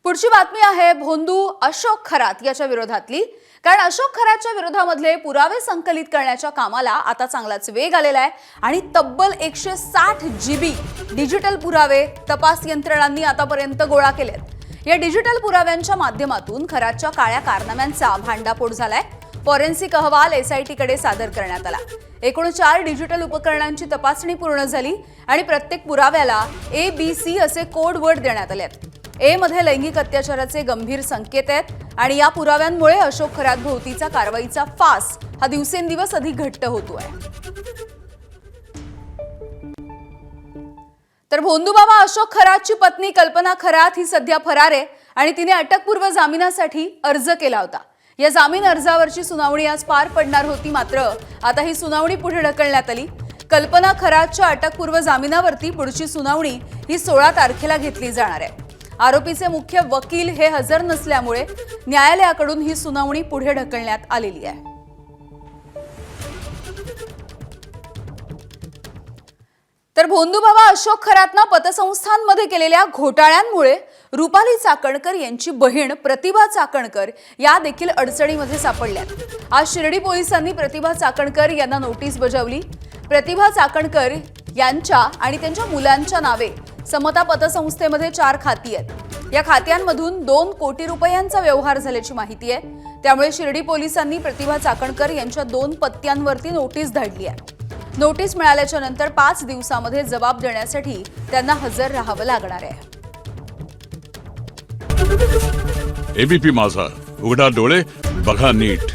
पुढची बातमी आहे भोंदू अशोक खरात याच्या विरोधातली। कारण अशोक खरातच्या विरोधामधले पुरावे संकलित करण्याच्या कामाला आता चांगलाच वेग आलेला आहे आणि तब्बल 160 GB डिजिटल पुरावे तपास यंत्रणांनी आतापर्यंत गोळा केलेत। या डिजिटल पुराव्यांच्या माध्यमातून खरातच्या काळ्या कारनाम्यांचा भांडाफोड झालाय। फॉरेन्सिक अहवाल SIT कडे सादर करण्यात आला। एकूण 4 डिजिटल उपकरणांची तपासणी पूर्ण झाली आणि प्रत्येक पुराव्याला ABC असे कोड वर्ड देण्यात आले आहेत। ए मध्ये लैंगिक अत्याचाराचे गंभीर संकेत आहेत आणि या पुराव्यांमुळे अशोक खरात भोवतीचा कारवाईचा फास हा दिवसेंदिवस अधिक घट्ट होतोय। तर भोंदूबाबा अशोक खरातची पत्नी कल्पना खरात ही सध्या फरार आहे आणि तिने अटकपूर्व जामिनासाठी अर्ज केला होता। या जामीन अर्जावरची सुनावणी आज पार पडणार होती, मात्र आता ही सुनावणी पुढे ढकलण्यात आली। कल्पना खरातच्या अटकपूर्व जामिनावरती पुढची सुनावणी ही 16 तारखेला घेतली जाणार आहे। आरोपीचे मुख्य वकील हे हजर नसल्यामुळे न्यायालयाकडून ही सुनावणी पुढे ढकलण्यात आलेली आहे। तर भोंदूबाबा अशोक खरातना पतसंस्थांमध्ये केलेल्या घोटाळ्यांमुळे रुपाली चाकणकर यांची बहीण प्रतिभा चाकणकर या देखील अडचणीमध्ये सापडल्यात। आज शिर्डी पोलिसांनी प्रतिभा चाकणकर यांना नोटीस बजावली। प्रतिभा चाकणकर यांच्या आणि त्यांच्या मुलांच्या नावे समता पतसंस्थेमध्ये 4 खाती आहेत। या खात्यांमधून 2 कोटी रुपयांचा व्यवहार झाल्याची माहिती आहे। त्यामुळे शिर्डी पोलिसांनी प्रतिभा चाकणकर यांच्या 2 पत्त्यांवरती नोटीस धाडली आहे। नोटीस मिळाल्याच्या नंतर 5 दिवसांमध्ये जबाब देण्यासाठी त्यांना हजर राहावं लागणार आहे। ABP माझा, उघडा डोळे बघा नीट।